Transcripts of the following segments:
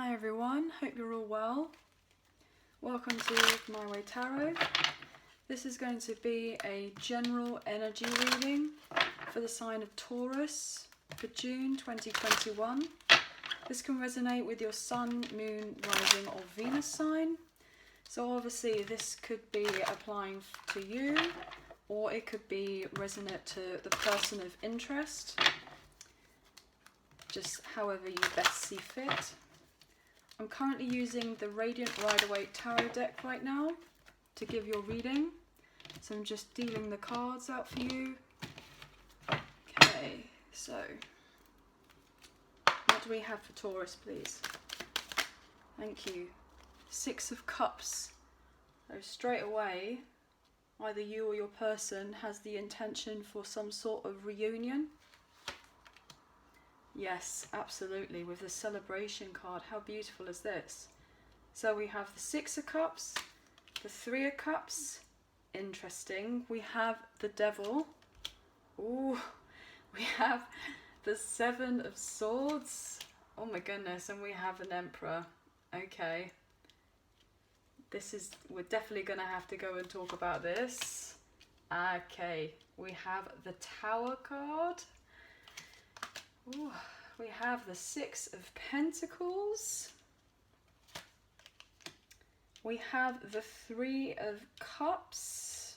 Hi everyone, hope you're all well. Welcome to My Way Tarot. This is going to be a general energy reading for the sign of Taurus for June 2021. This can resonate with your Sun, Moon, Rising or Venus sign. So obviously this could be applying to you, or it could be resonant to the person of interest, just however you best see fit. I'm currently using the Rider-Waite tarot deck right now to give your reading. So I'm just dealing the cards out for you. Okay, so what do we have for Taurus, please? Thank you. Six of Cups. So straight away, either you or your person has the intention for some sort of reunion. Yes, absolutely, with the Celebration card. How beautiful is this? So we have the Six of Cups, the Three of Cups. Interesting. We have the Devil. Ooh, we have the Seven of Swords. Oh my goodness, and we have an Emperor. Okay. We're definitely going to have to go and talk about this. Okay, we have the Tower card. Ooh, we have the Six of Pentacles. We have the Three of Cups.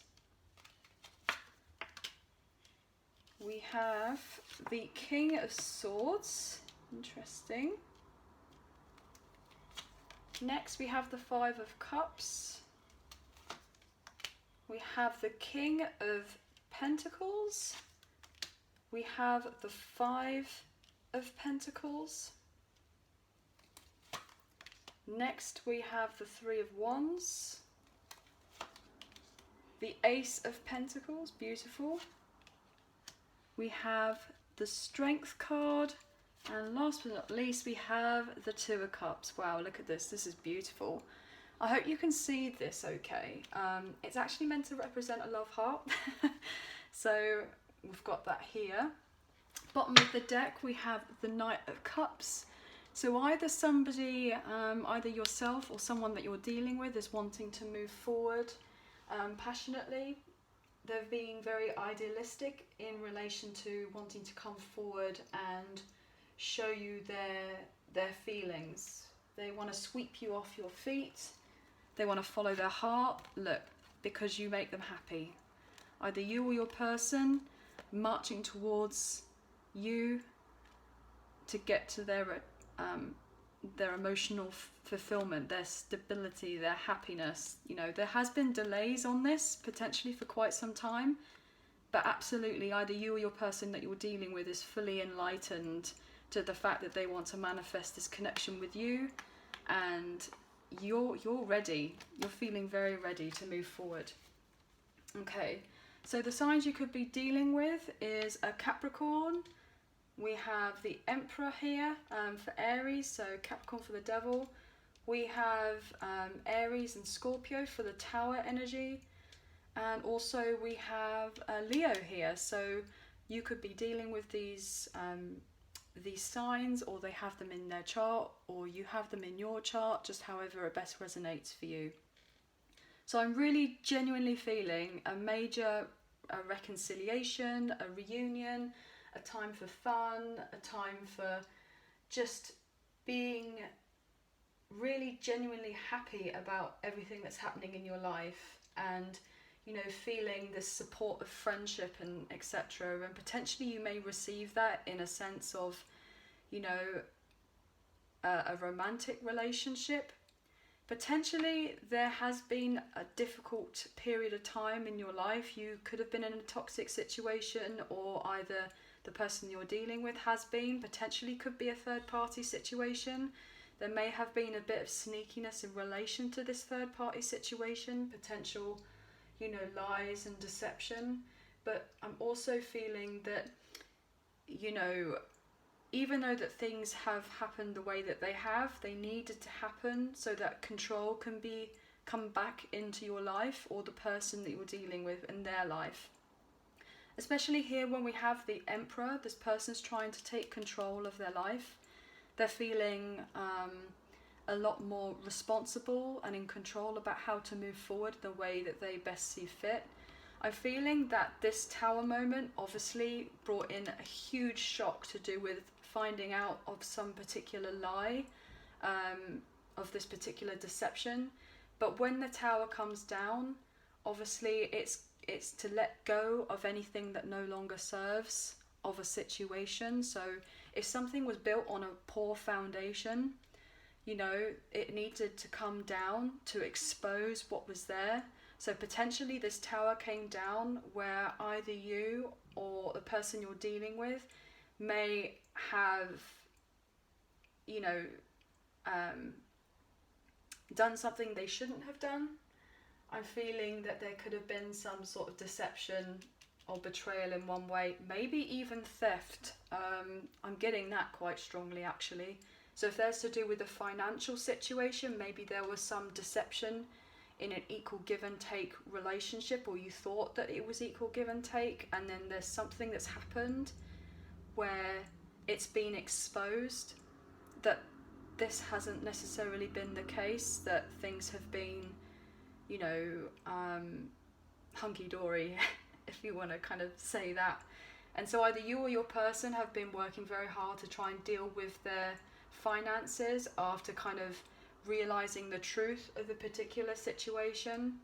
We have the King of Swords. Interesting. Next we have the Five of Cups. We have the King of Pentacles. We have the Five of Pentacles. Next we have the Three of Wands. The Ace of Pentacles, beautiful. We have the Strength card. And last but not least we have the Two of Cups. Wow, look at this, this is beautiful. I hope you can see this okay. It's actually meant to represent a love heart. So we've got that here. Bottom of the deck we have the Knight of Cups. So either somebody, either yourself or someone that you're dealing with is wanting to move forward passionately. They're being very idealistic in relation to wanting to come forward and show you their feelings. They want to sweep you off your feet. They want to follow their heart. Look, because you make them happy. Either you or your person marching towards you to get to their emotional fulfillment, their stability, their happiness. You know, there has been delays on this potentially for quite some time, but absolutely either you or your person that you're dealing with is fully enlightened to the fact that they want to manifest this connection with you, and you're ready. You're feeling very ready to move forward. Okay, so the signs you could be dealing with is a Capricorn. We have the Emperor here for Aries, so Capricorn for the Devil. We have Aries and Scorpio for the Tower energy. And also we have Leo here, so you could be dealing with these signs, or they have them in their chart, or you have them in your chart, just however it best resonates for you. So I'm really genuinely feeling a major reconciliation, a reunion, a time for fun, a time for just being really genuinely happy about everything that's happening in your life, and you know, feeling this support of friendship and etc. And potentially you may receive that in a sense of, you know, a romantic relationship. Potentially there has been a difficult period of time in your life. You could have been in a toxic situation, or either the person you're dealing with has been. Potentially could be a third party situation. There may have been a bit of sneakiness in relation to this third party situation, potential, you know, lies and deception. But I'm also feeling that, you know, even though that things have happened the way that they have, they needed to happen so that control can come back into your life, or the person that you're dealing with in their life. Especially here when we have the Emperor, this person's trying to take control of their life. They're feeling a lot more responsible and in control about how to move forward the way that they best see fit. I'm feeling that this Tower moment obviously brought in a huge shock to do with finding out of some particular lie, of this particular deception. But when the Tower comes down, obviously it's to let go of anything that no longer serves of a situation. So if something was built on a poor foundation, you know, it needed to come down to expose what was there. So potentially this Tower came down where either you or the person you're dealing with may have, you know, done something they shouldn't have done. I'm feeling that there could have been some sort of deception or betrayal in one way, maybe even theft. I'm getting that quite strongly actually. So if there's to do with a financial situation, maybe there was some deception in an equal give and take relationship, or you thought that it was equal give and take, and then there's something that's happened where it's been exposed that this hasn't necessarily been the case, that things have been, you know, hunky-dory, if you want to kind of say that. And so either you or your person have been working very hard to try and deal with their finances after kind of realizing the truth of a particular situation,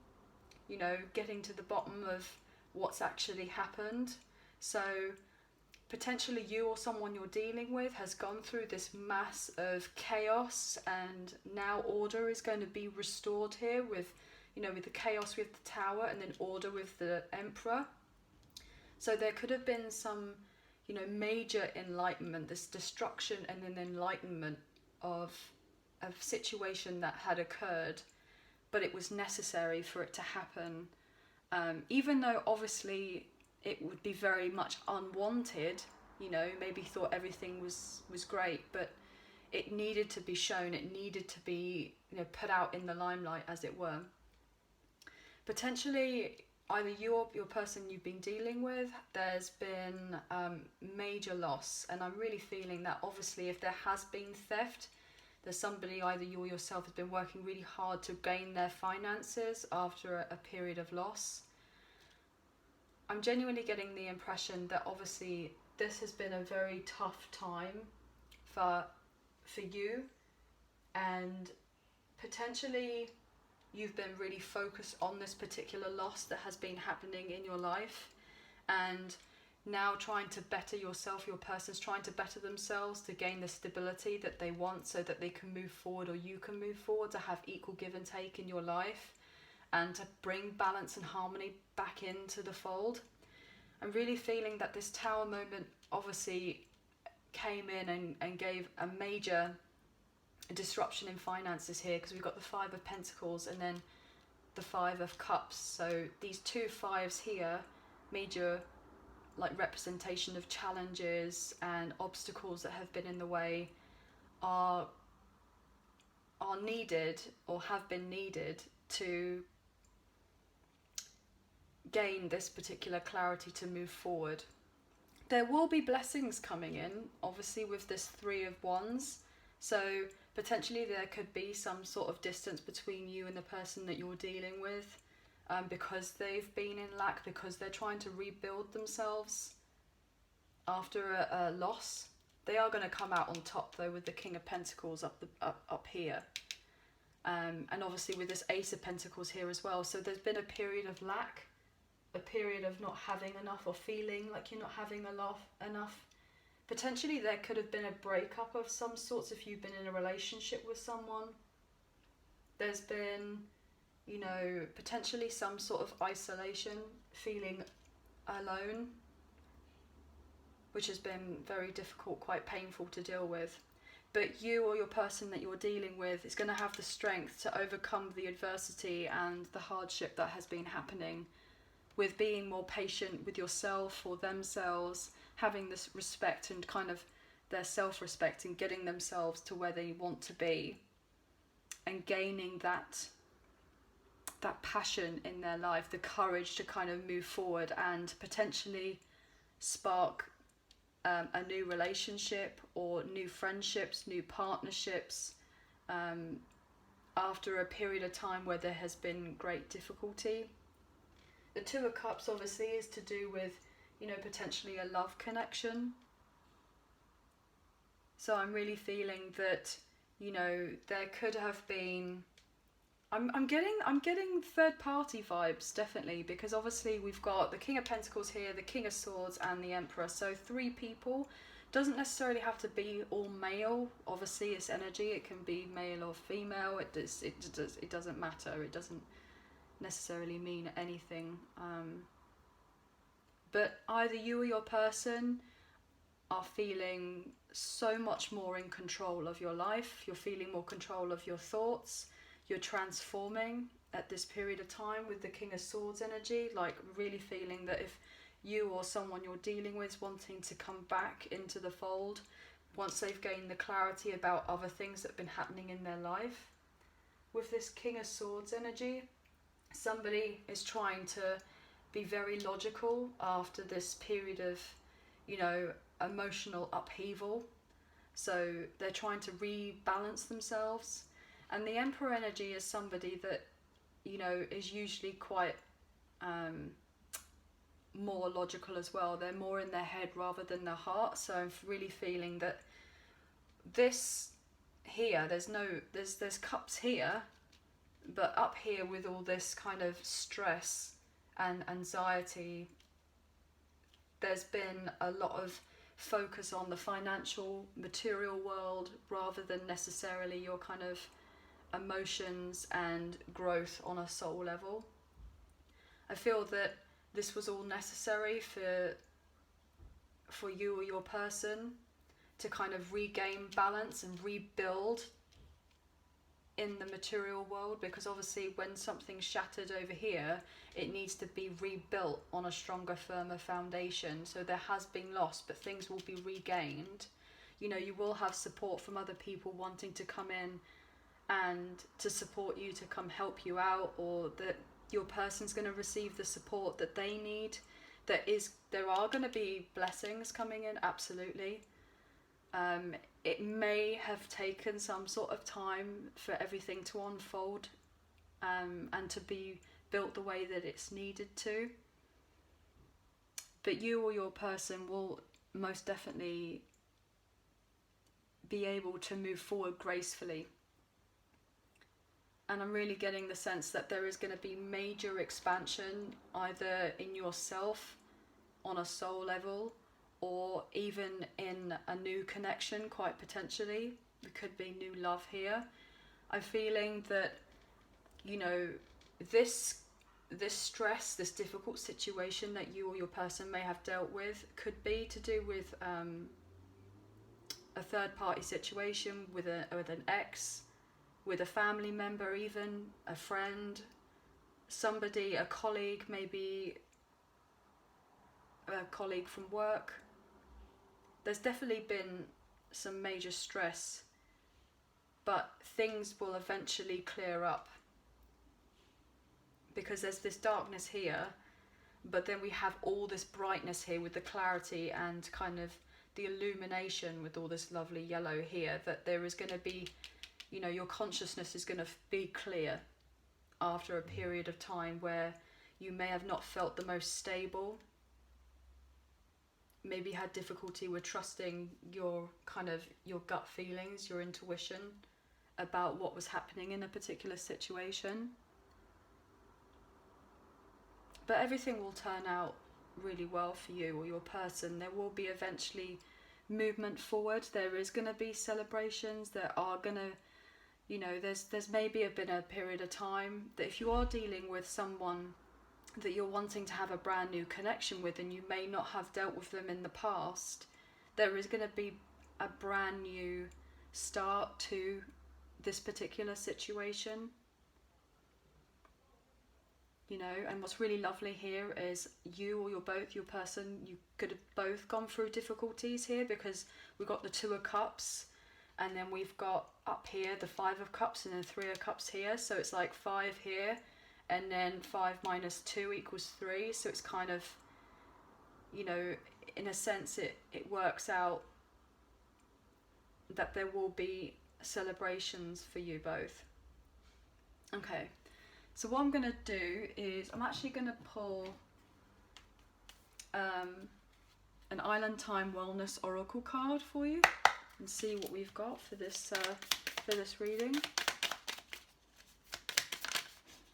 you know, getting to the bottom of what's actually happened. So potentially you or someone you're dealing with has gone through this mass of chaos, and now order is going to be restored here with, you know, with the chaos with the Tower and then order with the Emperor. So there could have been some, you know, major enlightenment, this destruction and then enlightenment of a situation that had occurred, but it was necessary for it to happen. Even though obviously it would be very much unwanted, you know, maybe thought everything was great, but it needed to be shown, it needed to be, you know, put out in the limelight, as it were. Potentially either you or your person you've been dealing with, there's been major loss, and I'm really feeling that obviously if there has been theft, there's somebody, either you or yourself, has been working really hard to gain their finances after a period of loss. I'm genuinely getting the impression that obviously this has been a very tough time for you, and potentially you've been really focused on this particular loss that has been happening in your life, and now trying to better yourself, your person's trying to better themselves to gain the stability that they want so that they can move forward, or you can move forward, to have equal give and take in your life and to bring balance and harmony back into the fold. I'm really feeling that this Tower moment obviously came in and gave a major disruption in finances here, because we've got the Five of Pentacles and then the Five of Cups. So these two fives here, major like representation of challenges and obstacles that have been in the way, are needed or have been needed to gain this particular clarity to move forward. There will be blessings coming in, obviously, with this Three of Wands. So potentially there could be some sort of distance between you and the person that you're dealing with, because they've been in lack, because they're trying to rebuild themselves after a loss. They are going to come out on top though with the King of Pentacles up here, and obviously with this Ace of Pentacles here as well. So there's been a period of lack, a period of not having enough, or feeling like you're not having enough. Potentially there could have been a breakup of some sorts if you've been in a relationship with someone. There's been, you know, potentially some sort of isolation, feeling alone, which has been very difficult, quite painful to deal with. But you or your person that you're dealing with is going to have the strength to overcome the adversity and the hardship that has been happening, with being more patient with yourself or themselves, having this respect and kind of their self-respect, and getting themselves to where they want to be, and gaining that passion in their life, the courage to kind of move forward and potentially spark a new relationship or new friendships, new partnerships, after a period of time where there has been great difficulty. The Two of Cups obviously is to do with, you know, potentially a love connection. So I'm really feeling that, you know, there could have been, I'm getting third party vibes, definitely, because obviously we've got the King of Pentacles here, the King of Swords and the Emperor. So 3 people. Doesn't necessarily have to be all male. Obviously it's energy, it can be male or female. It doesn't matter. It doesn't necessarily mean anything. But either you or your person are feeling so much more in control of your life. You're feeling more control of your thoughts. You're transforming at this period of time with the King of Swords energy, like really feeling that if you or someone you're dealing with is wanting to come back into the fold once they've gained the clarity about other things that have been happening in their life. With this King of Swords energy, somebody is trying to be very logical after this period of, you know, emotional upheaval. So they're trying to rebalance themselves. And the Emperor energy is somebody that, you know, is usually quite more logical as well. They're more in their head rather than their heart. So I'm really feeling that this here, there's cups here, but up here with all this kind of stress and anxiety, there's been a lot of focus on the financial, material world rather than necessarily your kind of emotions and growth on a soul level. I feel that this was all necessary for you or your person to kind of regain balance and rebuild in the material world, because obviously when something's shattered over here, it needs to be rebuilt on a stronger, firmer foundation. So there has been loss, but things will be regained. You know, you will have support from other people wanting to come in and to support you, to come help you out, or that your person's going to receive the support that they need. There are going to be blessings coming in, absolutely. It may have taken some sort of time for everything to unfold and to be built the way that it's needed to. But you or your person will most definitely be able to move forward gracefully. And I'm really getting the sense that there is going to be major expansion either in yourself on a soul level, or even in a new connection, quite potentially. There could be new love here. I'm feeling that, you know, this stress, this difficult situation that you or your person may have dealt with could be to do with a third party situation with an ex, with a family member, even a friend, somebody, a colleague, maybe a colleague from work. There's definitely been some major stress, but things will eventually clear up, because there's this darkness here, but then we have all this brightness here with the clarity and kind of the illumination with all this lovely yellow here, that there is going to be, you know, your consciousness is going to be clear after a period of time where you may have not felt the most stable, maybe had difficulty with trusting your gut feelings, your intuition about what was happening in a particular situation. But everything will turn out really well for you or your person. There will be eventually movement forward. There is going to be celebrations. There are going to, you know, there's maybe been a period of time that if you are dealing with someone that you're wanting to have a brand new connection with and you may not have dealt with them in the past, there is going to be a brand new start to this particular situation. You know, and what's really lovely here is you or your person, you could have both gone through difficulties here, because we've got the Two of Cups, and then we've got up here the Five of Cups, and then Three of Cups here. So it's like 5 here, and then 5 minus 2 equals 3. So it's kind of, you know, in a sense it works out that there will be celebrations for you both. Okay, so what I'm going to do is I'm actually going to pull an Island Time Wellness Oracle card for you and see what we've got for this reading.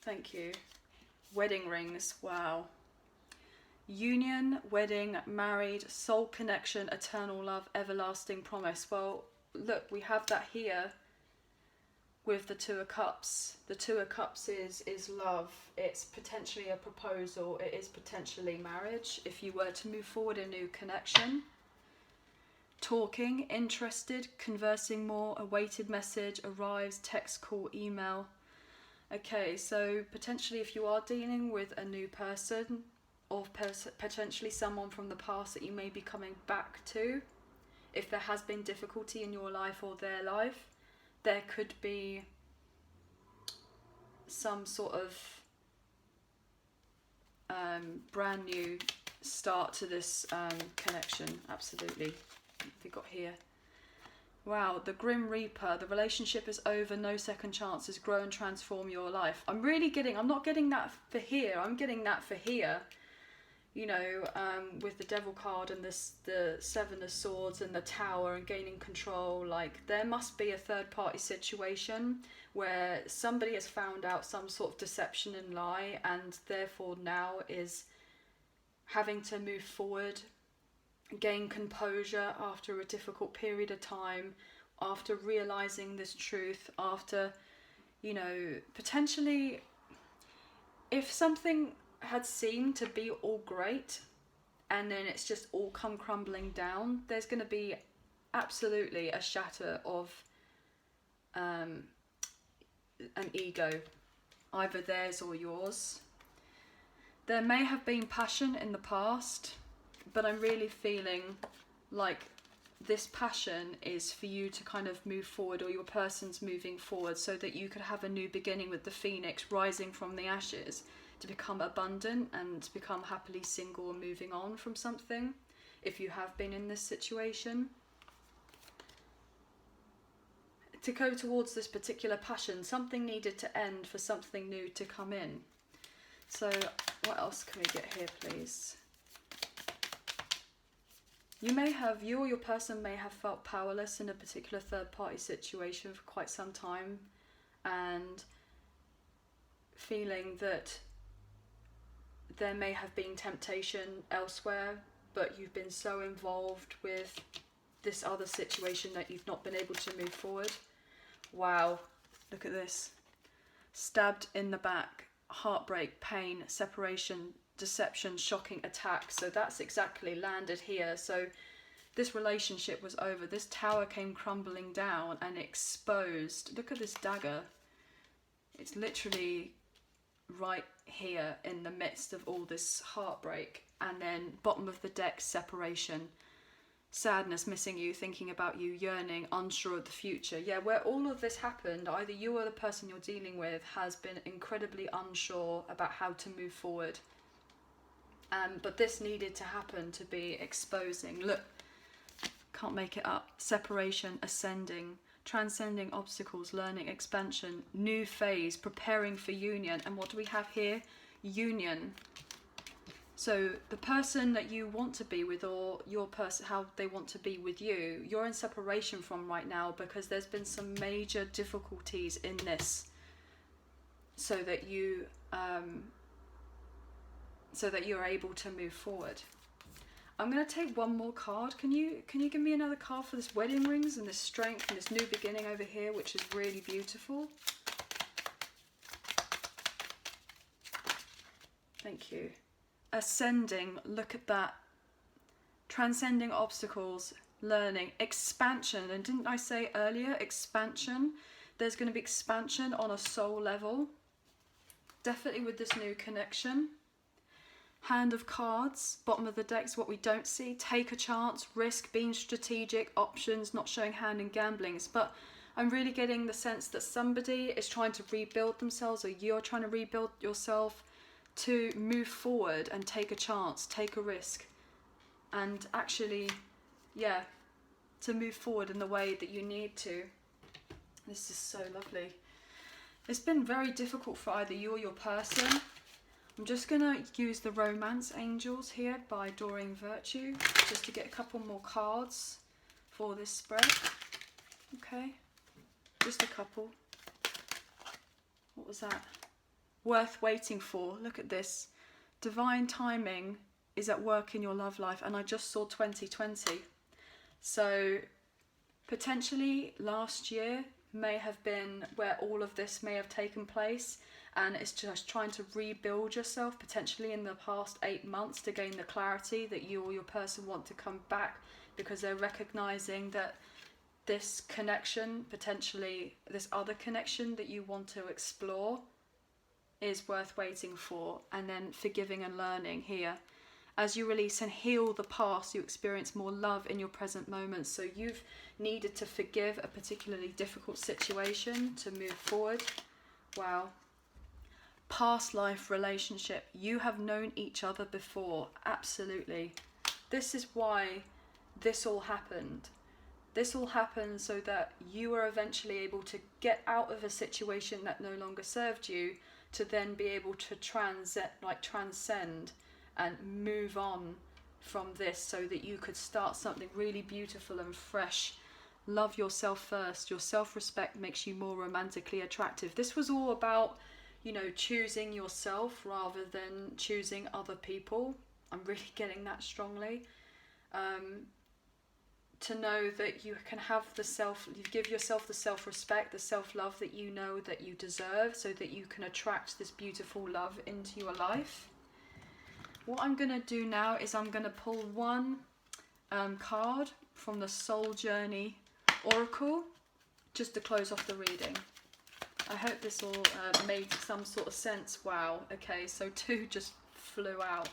Thank you. Wedding rings, wow. Union, wedding, married, soul connection, eternal love, everlasting promise. Well, look, we have that here with the Two of Cups. The Two of Cups is love. It's potentially a proposal. It is potentially marriage if you were to move forward a new connection. Talking, interested, conversing more, awaited message, arrives, text, call, email. Okay, so potentially if you are dealing with a new person or potentially someone from the past that you may be coming back to, if there has been difficulty in your life or their life, there could be some sort of brand new start to this connection. Absolutely. What have we got here? Wow, the Grim Reaper. The relationship is over. No second chances. Grow and transform your life. I'm not getting that for here. I'm getting that for here. You know, with the Devil card and the Seven of Swords and the Tower and gaining control, like there must be a third party situation where somebody has found out some sort of deception and lie and therefore now is having to move forward, gain composure after a difficult period of time, after realizing this truth, after, you know, potentially if something had seemed to be all great and then it's just all come crumbling down, there's going to be absolutely a shatter of an ego, either theirs or yours. There may have been passion in the past, but I'm really feeling like this passion is for you to kind of move forward, or your person's moving forward so that you could have a new beginning with the phoenix rising from the ashes, to become abundant and to become happily single and moving on from something, if you have been in this situation. To go towards this particular passion, something needed to end for something new to come in. So what else can we get here, please? You or your person may have felt powerless in a particular third party situation for quite some time and feeling that there may have been temptation elsewhere, but you've been so involved with this other situation that you've not been able to move forward. Wow, look at this. Stabbed in the back, heartbreak, pain, separation, deception, shocking attack. So that's exactly landed here. So this relationship was over. This tower came crumbling down and exposed. Look at this dagger. It's literally right here in the midst of all this heartbreak. And then bottom of the deck, separation, sadness, missing you, thinking about you, yearning, unsure of the future. Yeah, where all of this happened, either you or the person you're dealing with has been incredibly unsure about how to move forward. But this needed to happen to be exposing. Look, can't make it up. Separation, ascending, transcending obstacles, learning, expansion, new phase, preparing for union. And what do we have here? Union. So the person that you want to be with, or your person, how they want to be with you, you're in separation from right now because there's been some major difficulties in this, so that you're able to move forward. I'm going to take one more card. Can you give me another card for this wedding rings and this strength and this new beginning over here, which is really beautiful? Thank you. Ascending, look at that. Transcending obstacles, learning, expansion. And didn't I say earlier, expansion? There's going to be expansion on a soul level. Definitely with this new connection. Hand of cards, bottom of the deck is what we don't see. Take a chance, risk, being strategic, options, not showing hand in gamblings. But I'm really getting the sense that somebody is trying to rebuild themselves, or you're trying to rebuild yourself, to move forward and take a chance, take a risk, and actually, yeah, to move forward in the way that you need to. This is so lovely. It's been very difficult for either you or your person. I'm just going to use the Romance Angels here by Doreen Virtue, just to get a couple more cards for this spread. Okay, just a couple. What was that? Worth waiting for. Look at this. Divine timing is at work in your love life, and I just saw 2020. So potentially last year may have been where all of this may have taken place, and it's just trying to rebuild yourself potentially in the past 8 months to gain the clarity that you or your person want to come back, because they're recognizing that this connection, potentially this other connection that you want to explore, is worth waiting for. And then forgiving and learning here. As you release and heal the past, you experience more love in your present moments. So you've needed to forgive a particularly difficult situation to move forward. Wow. Past life relationship. You have known each other before. Absolutely. This is why this all happened. This all happened so that you were eventually able to get out of a situation that no longer served you, to then be able to transcend and move on from this, so that you could start something really beautiful and fresh. Love yourself first. Your self-respect makes you more romantically attractive. This was all about, you know, choosing yourself rather than choosing other people. I'm really getting that strongly. To know that you can have you give yourself the self-respect, the self-love that you know that you deserve, so that you can attract this beautiful love into your life. What I'm going to do now is I'm going to pull one card from the Soul Journey Oracle, just to close off the reading. I hope this all made some sort of sense. Wow, okay, so 2 just flew out.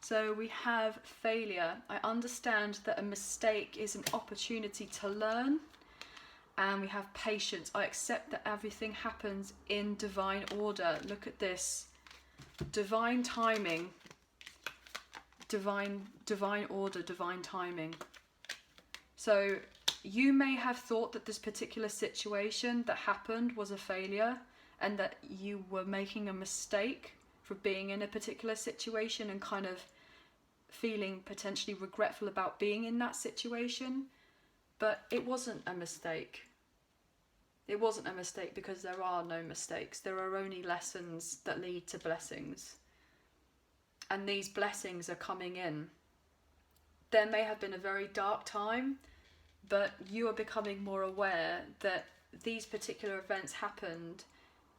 So we have failure. I understand that a mistake is an opportunity to learn. And we have patience. I accept that everything happens in divine order. Look at this. Divine timing. Divine order, divine timing. So you may have thought that this particular situation that happened was a failure, and that you were making a mistake for being in a particular situation, and kind of feeling potentially regretful about being in that situation. But it wasn't a mistake. It wasn't a mistake, because there are no mistakes. There are only lessons that lead to blessings. And these blessings are coming in. There may have been a very dark time, but you are becoming more aware that these particular events happened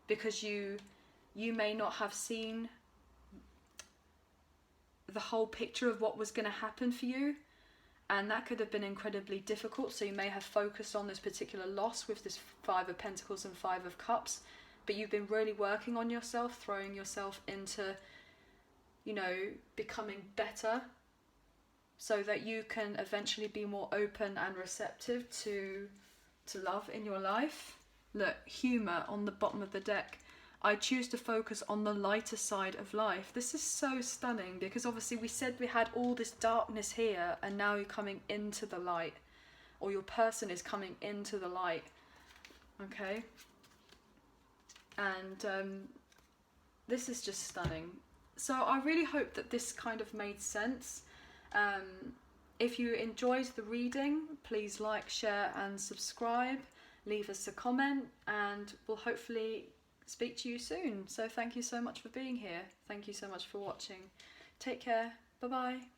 because you may not have seen the whole picture of what was going to happen for you, and that could have been incredibly difficult. So you may have focused on this particular loss with this 5 of Pentacles and 5 of Cups, but you've been really working on yourself, throwing yourself into, you know, becoming better, so that you can eventually be more open and receptive to love in your life. Look, humour on the bottom of the deck. I choose to focus on the lighter side of life. This is so stunning, because obviously we said we had all this darkness here, and now you're coming into the light, or your person is coming into the light. Okay? And this is just stunning. So I really hope that this kind of made sense. If you enjoyed the reading, please like, share and subscribe. Leave us a comment, and we'll hopefully speak to you soon. So thank you so much for being here. Thank you so much for watching. Take care. Bye bye.